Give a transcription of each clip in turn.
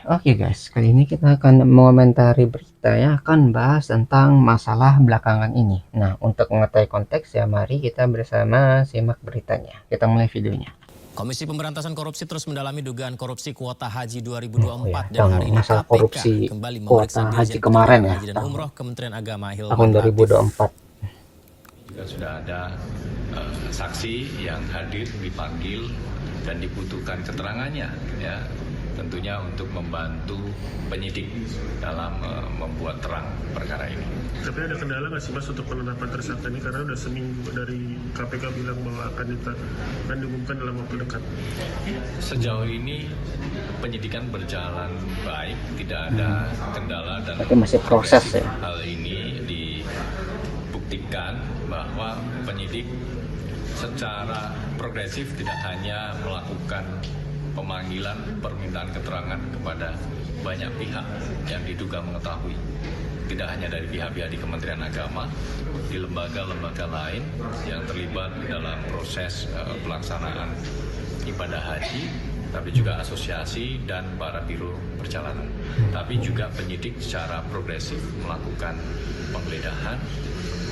Oke guys, kali ini kita akan mengomentari berita ya, akan bahas tentang masalah belakangan ini. Nah, untuk mengetahui konteks ya, mari kita bersama simak beritanya. Kita mulai videonya. Komisi Pemberantasan Korupsi terus mendalami dugaan korupsi kuota haji Oh ya, 2024 dan yang hari ini masalah KPK korupsi kembali kuota memeriksa haji Dirjen kemarin Penyelenggaraan ya, Haji dan Umroh Kementerian Agama tahun Hilman Latif. 2024. Juga sudah ada saksi yang hadir dipanggil dan dibutuhkan keterangannya, ya tentunya untuk membantu penyidik dalam membuat terang perkara ini. Tapi ada kendala nggak sih Mas untuk penetapan tersangka ini, karena udah seminggu dari KPK bilang bahwa akan diumumkan dalam waktu dekat. Sejauh ini penyidikan berjalan baik, tidak ada kendala dan Tapi masih proses ya. hal ini dibuktikan bahwa penyidik secara progresif tidak hanya melakukan pemanggilan permintaan keterangan kepada banyak pihak yang diduga mengetahui, tidak hanya dari pihak-pihak di Kementerian Agama, di lembaga-lembaga lain yang terlibat dalam proses pelaksanaan ibadah haji, tapi juga asosiasi dan para biro perjalanan. Tapi juga penyidik secara progresif melakukan penggeledahan,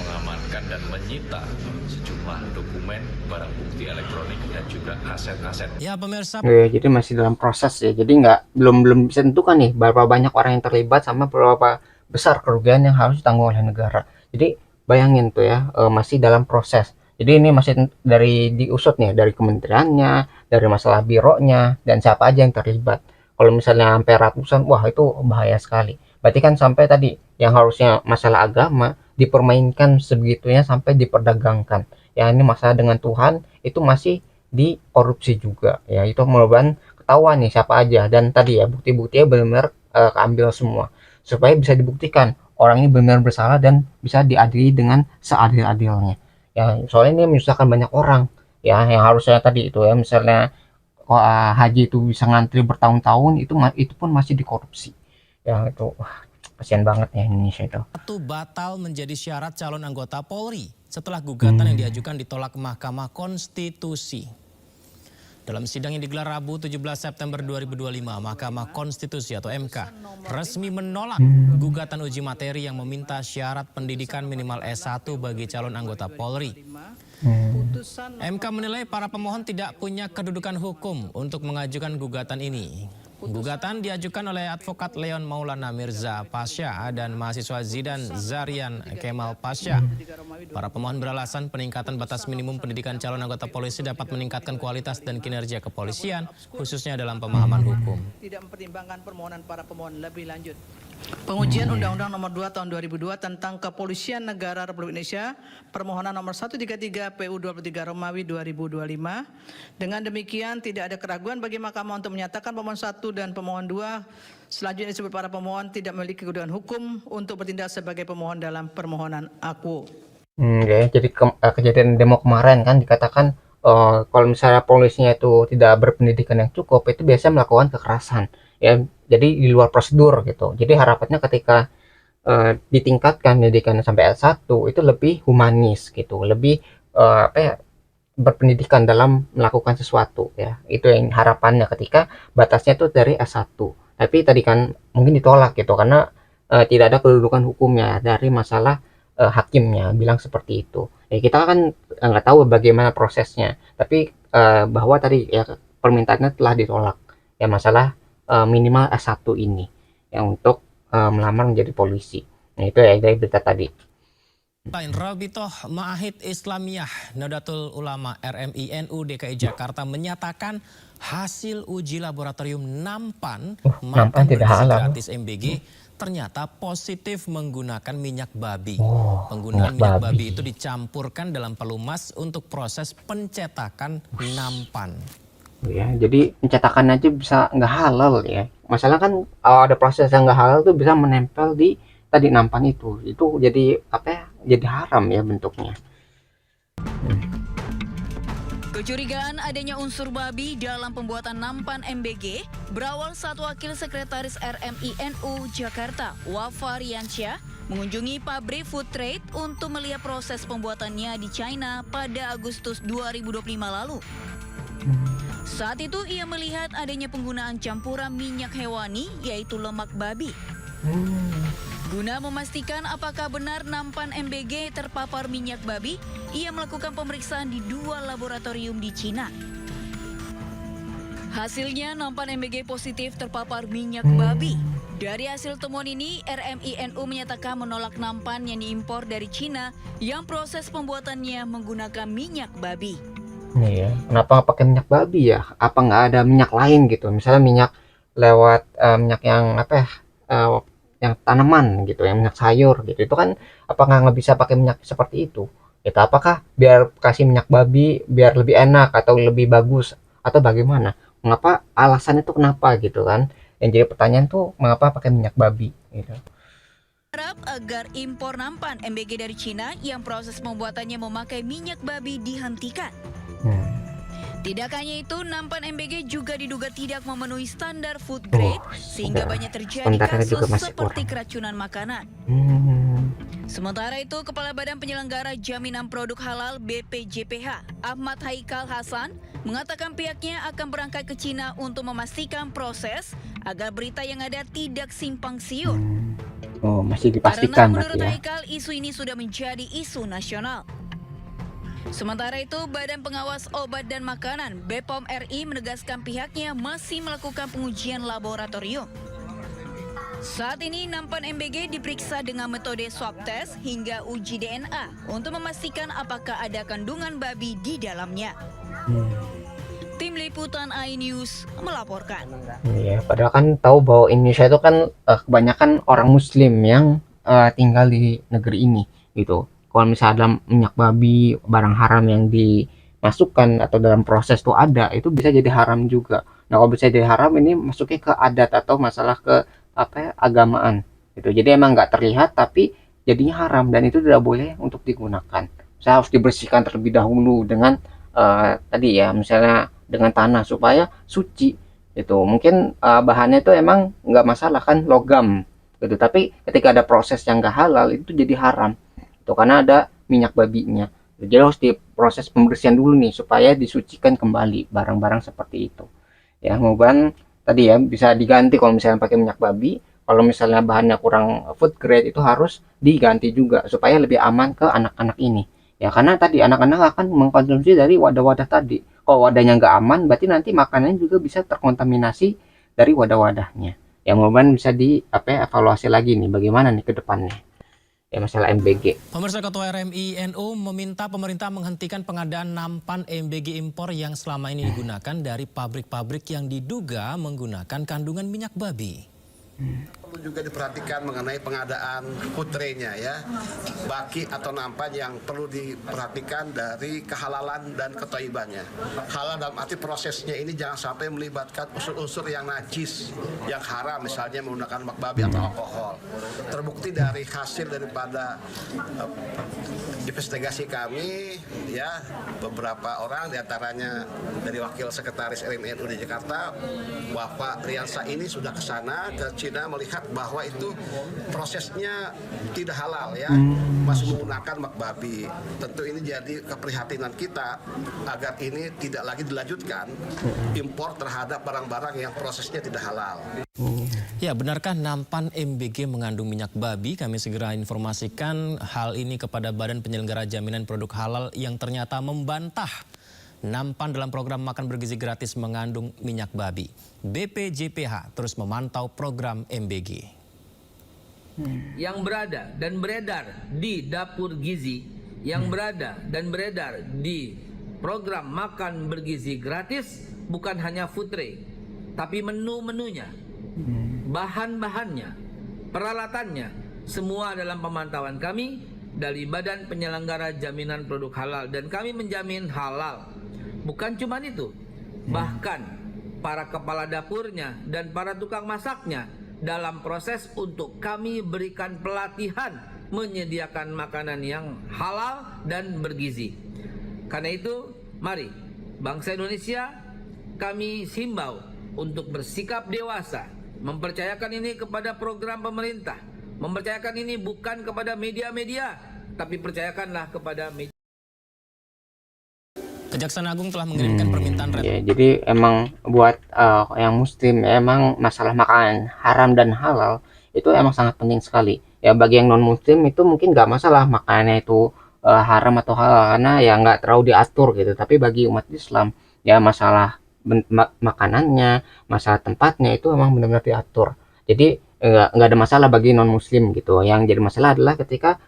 mengamankan dan menyita sejumlah dokumen, barang bukti elektronik dan juga aset-aset. Ya pemirsa, Jadi masih dalam proses ya. Jadi belum bisa tentukan nih berapa banyak orang yang terlibat sama berapa besar kerugian yang harus ditanggung oleh negara. Jadi bayangin tuh ya, masih dalam proses. Jadi ini masih dari diusut nih dari kementeriannya, dari masalah bironya, dan siapa aja yang terlibat. Kalau misalnya sampai ratusan, wah itu bahaya sekali. Berarti kan sampai tadi yang harusnya masalah agama dipermainkan sebegitunya sampai diperdagangkan. Ya ini masalah dengan Tuhan itu masih dikorupsi juga. Ya itu merupakan ketahuan nih siapa aja, dan tadi ya bukti-buktinya benar-benar keambil semua supaya bisa dibuktikan orang ini benar bersalah dan bisa diadili dengan seadil-adilnya. Ya soalnya ini menyusahkan banyak orang ya, yang harusnya tadi itu ya misalnya haji itu bisa ngantri bertahun-tahun, itu pun masih dikorupsi. Ya itu kasihan banget ya Indonesia itu. satu batal menjadi syarat calon anggota Polri setelah gugatan yang diajukan ditolak Mahkamah Konstitusi. Dalam sidang yang digelar Rabu 17 September 2025, Mahkamah Konstitusi atau MK resmi menolak gugatan uji materi yang meminta syarat pendidikan minimal S1 bagi calon anggota Polri. MK menilai para pemohon tidak punya kedudukan hukum untuk mengajukan gugatan ini. Gugatan diajukan oleh advokat Leon Maulana Mirza Pasha dan mahasiswa Zidan Zarian Kemal Pasha. Para pemohon beralasan peningkatan batas minimum pendidikan calon anggota polisi dapat meningkatkan kualitas dan kinerja kepolisian, khususnya dalam pemahaman hukum. Tidak mempertimbangkan permohonan para pemohon lebih lanjut. Pengujian Undang-Undang Nomor 2 Tahun 2002 tentang Kepolisian Negara Republik Indonesia, permohonan nomor 133 PU 23 Romawi 2025. Dengan demikian tidak ada keraguan bagi Mahkamah untuk menyatakan pemohon 1 dan pemohon 2 selanjutnya disebut para pemohon tidak memiliki kedudukan hukum untuk bertindak sebagai pemohon dalam permohonan aku. Ya, jadi kejadian demo kemarin kan dikatakan kalau misalnya polisinya itu tidak berpendidikan yang cukup, itu biasanya melakukan kekerasan. Ya, jadi di luar prosedur gitu. Jadi harapannya ketika ditingkatkan pendidikan sampai S1 itu lebih humanis gitu, lebih berpendidikan dalam melakukan sesuatu ya. Itu yang harapannya ketika batasnya itu dari S1. Tapi tadi kan mungkin ditolak gitu karena tidak ada kedudukan hukumnya dari masalah hakimnya bilang seperti itu. Ya kita kan nggak tahu bagaimana prosesnya. Tapi bahwa tadi ya permintaannya telah ditolak. Ya masalah minimal S1 ini yang untuk melamar menjadi polisi. Nah itu ya dari berita tadi. Lain, Rabitoh Ma'ahid Islamiyah Nahdlatul Ulama RMI NU DKI Jakarta menyatakan hasil uji laboratorium Nampan Nampan tidak bergizi halal. gratis MBG ternyata positif menggunakan minyak babi. Oh, Penggunaan minyak minyak babi. babi itu dicampurkan dalam pelumas untuk proses pencetakan Nampan. Ya jadi pencetakan aja bisa nggak halal ya. Masalah kan ada proses yang nggak halal tuh bisa menempel di tadi nampan itu jadi apa ya, jadi haram ya bentuknya. Kecurigaan adanya unsur babi dalam pembuatan nampan MBG berawal saat Wakil Sekretaris RMI NU Jakarta, Wafa Riansyah, mengunjungi pabrik Food Trade untuk melihat proses pembuatannya di China pada Agustus 2025 lalu. Saat itu ia melihat adanya penggunaan campuran minyak hewani yaitu lemak babi. Guna memastikan apakah benar nampan MBG terpapar minyak babi, ia melakukan pemeriksaan di 2 laboratorium di Cina. Hasilnya nampan MBG positif terpapar minyak babi. Dari hasil temuan ini, RMINU menyatakan menolak nampan yang diimpor dari Cina yang proses pembuatannya menggunakan minyak babi. Nih ya, kenapa nggak pakai minyak babi ya? Apa nggak ada minyak lain gitu? Misalnya minyak lewat minyak yang apa ya? Yang tanaman gitu, yang minyak sayur gitu. Itu kan apa nggak bisa pakai minyak seperti itu? Gitu. Apakah biar kasih minyak babi biar lebih enak atau lebih bagus atau bagaimana? Mengapa alasan itu kenapa gitu kan? Yang jadi pertanyaan tuh mengapa pakai minyak babi gitu. Harap agar impor nampan MBG dari Cina yang proses pembuatannya memakai minyak babi dihentikan. Tidak hanya itu, nampan MBG juga diduga tidak memenuhi standar food grade sehingga banyak terjadi standarnya juga kasus masih seperti kurang. keracunan makanan. Sementara itu, Kepala Badan Penyelenggara Jaminan Produk Halal BPJPH, Ahmad Haikal Hasan, mengatakan pihaknya akan berangkat ke Cina untuk memastikan proses agar berita yang ada tidak simpang siur. Oh, masih Karena dipastikan menurut berarti ya. Haikal, isu ini sudah menjadi isu nasional. Sementara itu, Badan Pengawas Obat dan Makanan BPOM RI menegaskan pihaknya masih melakukan pengujian laboratorium. Saat ini nampan MBG diperiksa dengan metode swab test hingga uji DNA untuk memastikan apakah ada kandungan babi di dalamnya. Tim Liputan iNews melaporkan. Iya, padahal kan tahu bahwa Indonesia itu kan kebanyakan orang Muslim yang tinggal di negeri ini gitu. Kalau misalnya ada minyak babi, barang haram yang dimasukkan atau dalam proses tuh ada, itu bisa jadi haram juga. Nah, kalau bisa jadi haram ini masuknya ke adat atau masalah ke apa ya, agamaan gitu. Jadi emang nggak terlihat tapi jadinya haram dan itu tidak boleh untuk digunakan. Saya harus dibersihkan terlebih dahulu dengan tadi ya, misalnya dengan tanah supaya suci itu. Mungkin bahannya itu emang nggak masalah kan, logam gitu, tapi ketika ada proses yang nggak halal itu jadi haram itu karena ada minyak babinya. Jadi harus diproses pembersihan dulu nih supaya disucikan kembali barang-barang seperti itu ya. Mudah-mudahan tadi ya bisa diganti kalau misalnya pakai minyak babi. Kalau misalnya bahannya kurang food grade itu harus diganti juga supaya lebih aman ke anak-anak ini ya, karena tadi anak-anak akan mengkonsumsi dari wadah-wadah tadi. Kalau wadahnya nggak aman berarti nanti makanannya juga bisa terkontaminasi dari wadah-wadahnya ya. Mudah-mudahan bisa evaluasi lagi nih bagaimana nih ke depannya ya masalah MBG. Pemirsa, Ketua RMINU meminta pemerintah menghentikan pengadaan nampan MBG impor yang selama ini digunakan dari pabrik-pabrik yang diduga menggunakan kandungan minyak babi. Perlu juga diperhatikan mengenai pengadaan putrenya ya, baki atau nampan yang perlu diperhatikan dari kehalalan dan ketoibannya. Halal dalam arti prosesnya ini jangan sampai melibatkan unsur-unsur yang najis, yang haram, misalnya menggunakan lemak babi atau alkohol. Terbukti dari hasil daripada investigasi kami ya, beberapa orang diantaranya dari Wakil Sekretaris RMINU di Jakarta, Bapak Riansa ini sudah ke sana ke Cina melihat bahwa itu prosesnya tidak halal ya, masih menggunakan lemak babi. Tentu ini jadi keprihatinan kita agar ini tidak lagi dilanjutkan impor terhadap barang-barang yang prosesnya tidak halal. Ya, benarkah nampan MBG mengandung minyak babi? Kami segera informasikan hal ini kepada Badan Penyelenggara Jaminan Produk Halal yang ternyata membantah nampan dalam program makan bergizi gratis mengandung minyak babi. BPJPH terus memantau program MBG. Yang berada dan beredar di dapur gizi, yang berada dan beredar di program makan bergizi gratis bukan hanya futre, tapi menu-menunya, bahan-bahannya, peralatannya, semua dalam pemantauan kami dari Badan Penyelenggara Jaminan Produk Halal, dan kami menjamin halal. Bukan cuma itu, bahkan para kepala dapurnya dan para tukang masaknya dalam proses untuk kami berikan pelatihan menyediakan makanan yang halal dan bergizi. Karena itu, mari bangsa Indonesia kami himbau untuk bersikap dewasa, mempercayakan ini kepada program pemerintah, mempercayakan ini bukan kepada media-media, tapi percayakanlah kepada media. Kejaksaan Agung telah mengirimkan permintaan red. Ya, jadi emang buat yang muslim emang masalah makanan haram dan halal itu emang sangat penting sekali. Ya bagi yang non muslim itu mungkin nggak masalah makanannya itu haram atau halal karena ya nggak terlalu diatur gitu. Tapi bagi umat Islam ya masalah makanannya, masalah tempatnya itu emang benar-benar diatur. Jadi nggak ada masalah bagi non muslim gitu. Yang jadi masalah adalah ketika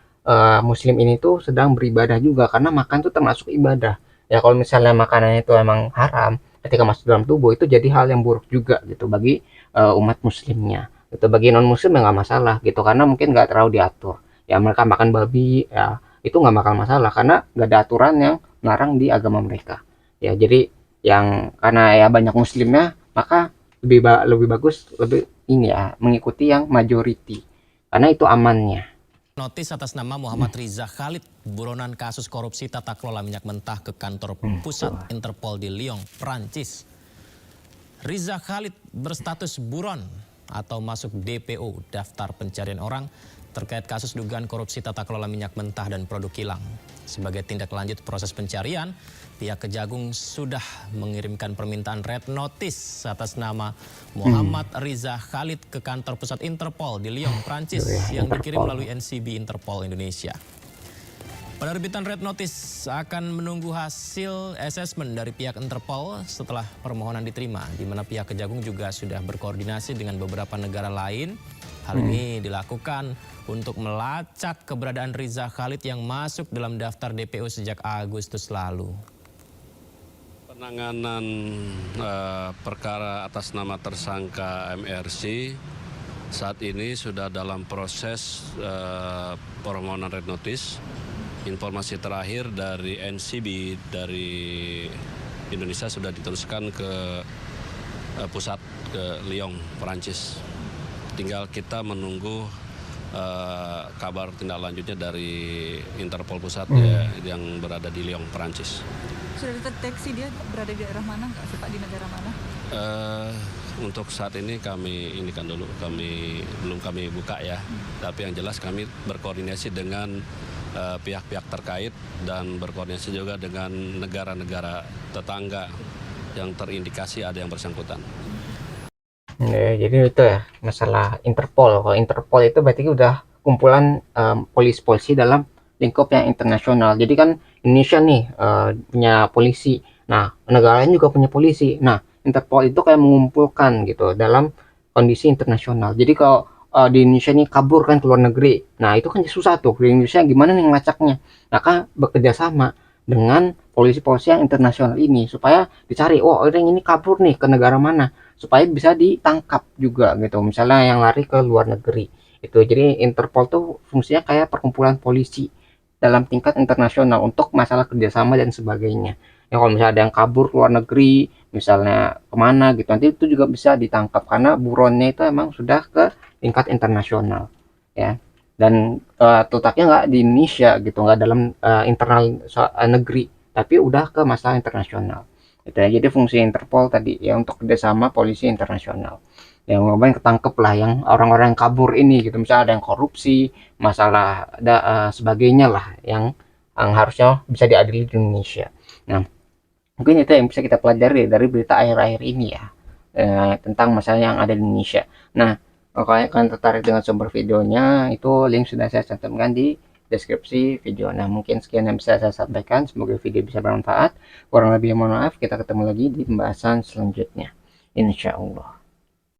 muslim ini tuh sedang beribadah juga karena makan tuh termasuk ibadah. Ya kalau misalnya makanannya itu emang haram ketika masuk dalam tubuh itu jadi hal yang buruk juga gitu bagi umat muslimnya. Itu bagi non muslim ya nggak masalah gitu karena mungkin nggak terlalu diatur. Ya mereka makan babi ya itu nggak bakal masalah karena nggak ada aturan yang melarang di agama mereka. Ya jadi yang karena ya banyak muslimnya maka lebih bagus lebih ini ya mengikuti yang majority karena itu amannya. Notis atas nama Muhammad Riza Khalid, buronan kasus korupsi tata kelola minyak mentah ke kantor pusat Interpol di Lyon, Prancis. Riza Khalid berstatus buron atau masuk DPO, daftar pencarian orang, terkait kasus dugaan korupsi tata kelola minyak mentah dan produk kilang. Sebagai tindak lanjut proses pencarian, pihak Kejagung sudah mengirimkan permintaan red notice atas nama Muhammad Riza Khalid ke kantor pusat Interpol di Lyon, Prancis yang dikirim melalui NCB Interpol Indonesia. Penerbitan red notice akan menunggu hasil asesmen dari pihak Interpol setelah permohonan diterima, di mana pihak Kejagung juga sudah berkoordinasi dengan beberapa negara lain. Hal ini dilakukan untuk melacak keberadaan Riza Khalid yang masuk dalam daftar DPO sejak Agustus lalu. Penanganan perkara atas nama tersangka MRC saat ini sudah dalam proses permohonan red notice. Informasi terakhir dari NCB dari Indonesia sudah diteruskan ke pusat ke Lyon, Perancis. Tinggal kita menunggu kabar tindak lanjutnya dari Interpol pusat yang berada di Lyon, Perancis. Sudah deteksi dia berada di daerah mana, nggak sih Pak, di negara mana? Untuk saat ini kami indikan dulu, belum kami buka ya. Tapi yang jelas kami berkoordinasi dengan pihak-pihak terkait dan berkoordinasi juga dengan negara-negara tetangga yang terindikasi ada yang bersangkutan. Ya, jadi itu ya masalah Interpol. Kalau Interpol itu berarti udah kumpulan polisi dalam lingkup yang internasional. Jadi kan Indonesia nih punya polisi. Nah, negara lain juga punya polisi. Nah, Interpol itu kayak mengumpulkan gitu dalam kondisi internasional. Jadi kalau di Indonesia ini kabur kan ke luar negeri. Nah, itu kan susah tuh. Di Indonesia gimana nih ngelacaknya? Maka bekerja sama dengan polisi-polisi yang internasional ini supaya dicari, oh orang ini kabur nih ke negara mana, supaya bisa ditangkap juga gitu. Misalnya yang lari ke luar negeri. Itu jadi Interpol tuh fungsinya kayak perkumpulan polisi dalam tingkat internasional untuk masalah kerjasama dan sebagainya. Ya kalau misalnya ada yang kabur ke luar negeri, misalnya kemana gitu, nanti itu juga bisa ditangkap karena buronnya itu emang sudah ke tingkat internasional ya. Dan letaknya nggak di Indonesia gitu, nggak dalam internal negeri, tapi udah ke masalah internasional. Gitu ya. Jadi fungsi Interpol tadi ya untuk kerjasama polisi internasional. Yang ngapain ketangkep lah yang orang-orang yang kabur ini gitu, misalnya ada yang korupsi, masalah ada sebagainya lah yang harusnya bisa diadili di Indonesia. Nah, mungkin itu yang bisa kita pelajari dari berita akhir-akhir ini ya tentang masalah yang ada di Indonesia. Nah, kalau kalian tertarik dengan sumber videonya, itu link sudah saya cantumkan di deskripsi video. Nah, mungkin sekian yang bisa saya sampaikan. Semoga video bisa bermanfaat. Kurang lebih mohon maaf. Kita ketemu lagi di pembahasan selanjutnya. Insya Allah.